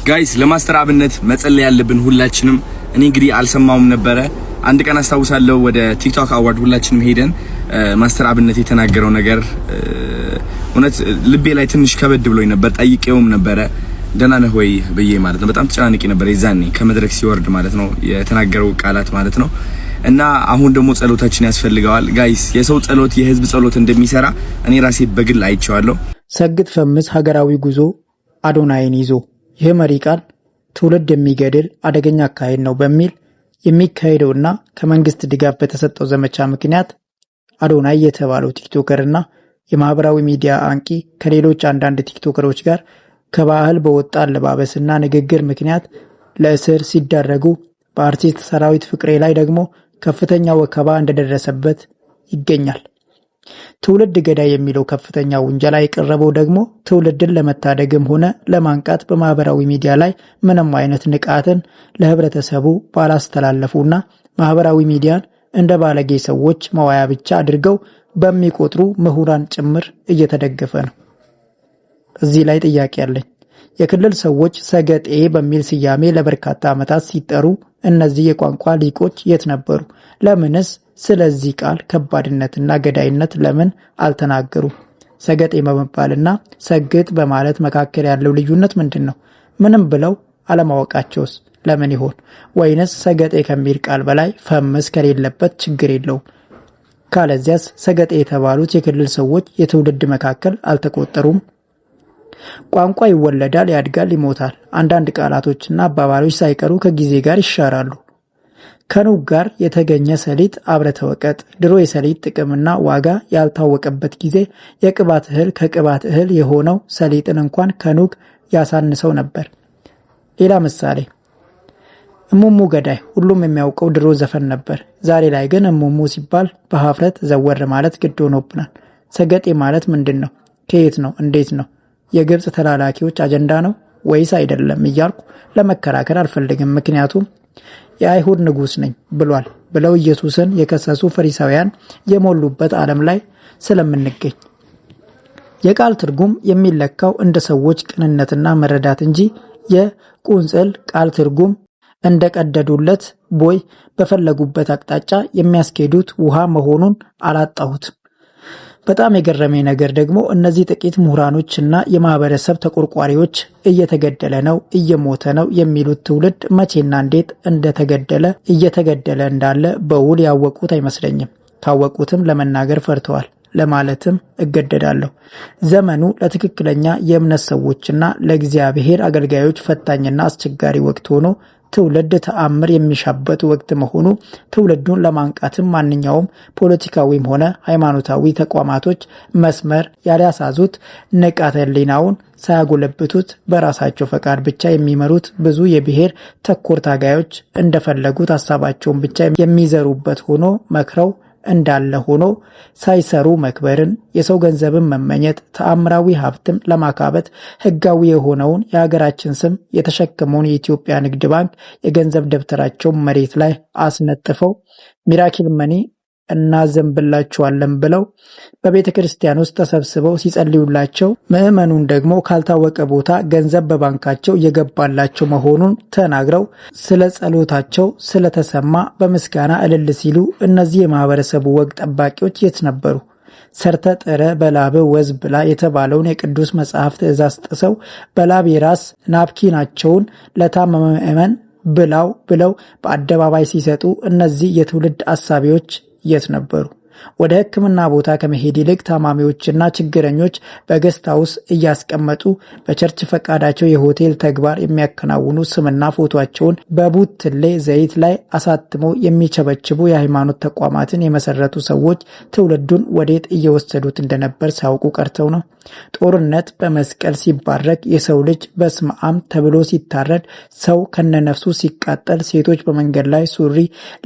ጋይስ ለማስተር አብነት መጸለይ ያለብን ሁላችንም። እኔ እንግዲህ አልሰማውም ነበረ። አንድ ቀን አስታውሳለሁ ወደ ቲክቶክ አዋርድ ሁላችንም ሄደን ማስተር አብነት የተናገረው ነገር እውነት ልቤ ላይ ትንሽ ከበድ ብሎኝ ነበር። ጠይቄውም ነበረ ደህና ነህ ወይ ብዬ ማለት ነው። በጣም ተጨናንቄ ነበር የዛኔ ከመድረክ ሲወርድ ማለት ነው የተናገረው ቃላት ማለት ነው። እና አሁን ደግሞ ጸሎታችን ያስፈልገዋል ጋይስ። የሰው ጸሎት የህዝብ ጸሎት እንደሚሰራ እኔ ራሴ በግል አይቼዋለሁ። ሰግጥ ፈምስ ሀገራዊ ጉዞ አዶናይን ይዞ ይህ መሪ ቃል ትውልድ የሚገድል አደገኛ አካሄድ ነው በሚል የሚካሄደውና ከመንግስት ድጋፍ በተሰጠው ዘመቻ ምክንያት አዶናይ የተባለው ቲክቶከርና የማህበራዊ ሚዲያ አንቂ ከሌሎች አንዳንድ ቲክቶከሮች ጋር ከባህል በወጣ አለባበስና ንግግር ምክንያት ለእስር ሲዳረጉ በአርቲስት ሰራዊት ፍቅሬ ላይ ደግሞ ከፍተኛ ወከባ እንደደረሰበት ይገኛል። ትውልድ ገዳይ የሚለው ከፍተኛ ውንጀላ የቀረበው ደግሞ ትውልድን ለመታደግም ሆነ ለማንቃት በማህበራዊ ሚዲያ ላይ ምንም አይነት ንቃትን ለህብረተሰቡ ባላስተላለፉና ማህበራዊ ሚዲያን እንደ ባለጌ ሰዎች መዋያ ብቻ አድርገው በሚቆጥሩ ምሁራን ጭምር እየተደገፈ ነው። እዚህ ላይ ጥያቄ አለኝ። የክልል ሰዎች ሰገጤ በሚል ስያሜ ለበርካታ ዓመታት ሲጠሩ እነዚህ የቋንቋ ሊቆች የት ነበሩ? ለምንስ ስለዚህ ቃል ከባድነትና ገዳይነት ለምን አልተናገሩም? ሰገጤ በመባልና ሰግጥ በማለት መካከል ያለው ልዩነት ምንድን ነው? ምንም ብለው አለማወቃቸውስ ለምን ይሆን? ወይንስ ሰገጤ ከሚል ቃል በላይ ፈምስ ከሌለበት ችግር የለውም? ካለዚያስ ሰገጤ የተባሉት የክልል ሰዎች የትውልድ መካከል አልተቆጠሩም? ቋንቋ ይወለዳል፣ ያድጋል፣ ይሞታል። አንዳንድ ቃላቶችና አባባሎች ሳይቀሩ ከጊዜ ጋር ይሻራሉ። ከኑግ ጋር የተገኘ ሰሊጥ አብረተወቀጥ። ድሮ የሰሊጥ ጥቅምና ዋጋ ያልታወቀበት ጊዜ የቅባት እህል ከቅባት እህል የሆነው ሰሊጥን እንኳን ከኑግ ያሳንሰው ነበር። ሌላ ምሳሌ እሙሙ ገዳይ ሁሉም የሚያውቀው ድሮ ዘፈን ነበር። ዛሬ ላይ ግን እሙሙ ሲባል በሀፍረት ዘወር ማለት ግድ ሆኖብናል። ሰገጤ ማለት ምንድን ነው? ከየት ነው? እንዴት ነው? የግብጽ ተላላኪዎች አጀንዳ ነው ወይስ አይደለም እያልኩ ለመከራከር አልፈልግም። ምክንያቱም የአይሁድ ንጉስ ነኝ ብሏል ብለው ኢየሱስን የከሰሱ ፈሪሳውያን የሞሉበት ዓለም ላይ ስለምንገኝ የቃል ትርጉም የሚለካው እንደ ሰዎች ቅንነትና መረዳት እንጂ የቁንጽል ቃል ትርጉም እንደቀደዱለት ቦይ በፈለጉበት አቅጣጫ የሚያስኬዱት ውሃ መሆኑን አላጣሁትም። በጣም የገረመኝ ነገር ደግሞ እነዚህ ጥቂት ምሁራኖችና የማህበረሰብ ተቆርቋሪዎች እየተገደለ ነው፣ እየሞተ ነው የሚሉት ትውልድ መቼና እንዴት እየተገደለ እንዳለ በውል ያወቁት አይመስለኝም። ካወቁትም ለመናገር ፈርተዋል ለማለትም እገደዳለሁ። ዘመኑ ለትክክለኛ የእምነት ሰዎችና ለእግዚአብሔር አገልጋዮች ፈታኝና አስቸጋሪ ወቅት ሆኖ ትውልድ ተአምር የሚሻበት ወቅት መሆኑ ትውልዱን ለማንቃትም ማንኛውም ፖለቲካዊም ሆነ ሃይማኖታዊ ተቋማቶች መስመር ያልያሳዙት ንቃተ ህሊናውን ሳያጎለብቱት በራሳቸው ፈቃድ ብቻ የሚመሩት ብዙ የብሔር ተኮር ታጋዮች እንደፈለጉት ሀሳባቸውን ብቻ የሚዘሩበት ሆኖ መክረው እንዳለ ሆኖ ሳይሰሩ መክበርን፣ የሰው ገንዘብን መመኘት፣ ተአምራዊ ሀብትም ለማካበት ህጋዊ የሆነውን የሀገራችን ስም የተሸከመውን የኢትዮጵያ ንግድ ባንክ የገንዘብ ደብተራቸውን መሬት ላይ አስነጥፈው ሚራክል መኒ እናዘንብላቸዋለን ብለው በቤተ ክርስቲያን ውስጥ ተሰብስበው ሲጸልዩላቸው ምዕመኑን ደግሞ ካልታወቀ ቦታ ገንዘብ በባንካቸው እየገባላቸው መሆኑን ተናግረው ስለ ጸሎታቸው ስለተሰማ በምስጋና እልል ሲሉ እነዚህ የማህበረሰቡ ወግ ጠባቂዎች የት ነበሩ? ሰርተ ጥረ በላብ ወዝ ብላ የተባለውን የቅዱስ መጽሐፍ ትእዛዝ ጥሰው በላብ የራስ ናፕኪናቸውን ለታመመ ምዕመን ብለው በአደባባይ ሲሰጡ እነዚህ የትውልድ አሳቢዎች የት ነበሩ? ወደ ሕክምና ቦታ ከመሄድ ይልቅ ታማሚዎችና ችግረኞች በገስት ሃውስ እያስቀመጡ በቸርች ፈቃዳቸው የሆቴል ተግባር የሚያከናውኑ ስምና ፎቶአቸውን በቡትሌ ዘይት ላይ አሳትመው የሚቸበችቡ የሃይማኖት ተቋማትን የመሰረቱ ሰዎች ትውልዱን ወዴት እየወሰዱት እንደነበር ሳያውቁ ቀርተው ነው። ጦርነት በመስቀል ሲባረክ፣ የሰው ልጅ በስመ አብ ተብሎ ሲታረድ፣ ሰው ከነነፍሱ ሲቃጠል፣ ሴቶች በመንገድ ላይ ሱሪ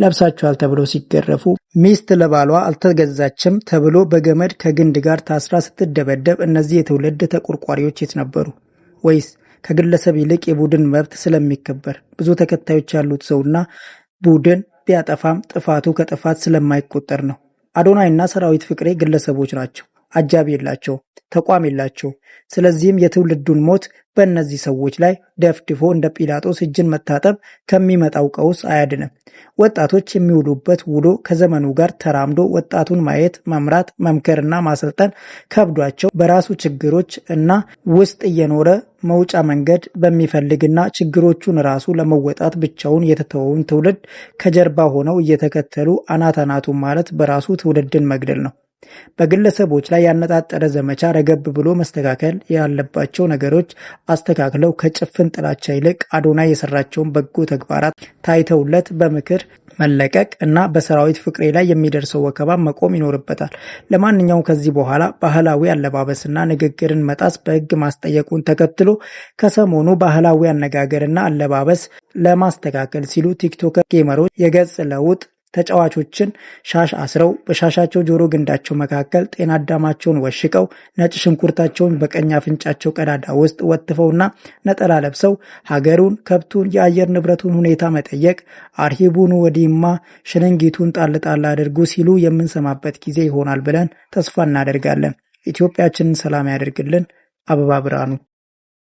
ለብሳችኋል ተብሎ ሲገረፉ፣ ሚስት ለባሏ አልተገዛችም ተብሎ በገመድ ከግንድ ጋር ታስራ ስትደበደብ እነዚህ የትውልድ ተቆርቋሪዎች የት ነበሩ? ወይስ ከግለሰብ ይልቅ የቡድን መብት ስለሚከበር ብዙ ተከታዮች ያሉት ሰውና ቡድን ቢያጠፋም ጥፋቱ ከጥፋት ስለማይቆጠር ነው? አዶናይና ሰራዊት ፍቅሬ ግለሰቦች ናቸው። አጃቢ የላቸው፣ ተቋም የላቸው። ስለዚህም የትውልዱን ሞት በእነዚህ ሰዎች ላይ ደፍድፎ እንደ ጲላጦስ እጅን መታጠብ ከሚመጣው ቀውስ አያድንም። ወጣቶች የሚውሉበት ውሎ ከዘመኑ ጋር ተራምዶ ወጣቱን ማየት፣ መምራት፣ መምከርና ማሰልጠን ከብዷቸው በራሱ ችግሮች እና ውስጥ እየኖረ መውጫ መንገድ በሚፈልግና ችግሮቹን ራሱ ለመወጣት ብቻውን የተተወውን ትውልድ ከጀርባ ሆነው እየተከተሉ አናቱን ማለት በራሱ ትውልድን መግደል ነው። በግለሰቦች ላይ ያነጣጠረ ዘመቻ ረገብ ብሎ መስተካከል ያለባቸው ነገሮች አስተካክለው ከጭፍን ጥላቻ ይልቅ አዶናይ የሰራቸውን በጎ ተግባራት ታይተውለት በምክር መለቀቅ እና በሰራዊት ፍቅሬ ላይ የሚደርሰው ወከባ መቆም ይኖርበታል። ለማንኛውም ከዚህ በኋላ ባህላዊ አለባበስና ንግግርን መጣስ በሕግ ማስጠየቁን ተከትሎ ከሰሞኑ ባህላዊ አነጋገርና አለባበስ ለማስተካከል ሲሉ ቲክቶከር ጌመሮች የገጽ ለውጥ ተጫዋቾችን ሻሽ አስረው በሻሻቸው ጆሮ ግንዳቸው መካከል ጤና አዳማቸውን ወሽቀው ነጭ ሽንኩርታቸውን በቀኝ አፍንጫቸው ቀዳዳ ውስጥ ወጥፈውና ነጠላ ለብሰው ሀገሩን፣ ከብቱን፣ የአየር ንብረቱን ሁኔታ መጠየቅ አርሂቡን ወዲማ ሽልንጊቱን ጣል ጣል አድርጉ ሲሉ የምንሰማበት ጊዜ ይሆናል ብለን ተስፋ እናደርጋለን። ኢትዮጵያችንን ሰላም ያደርግልን። አበባ ብርሃኑ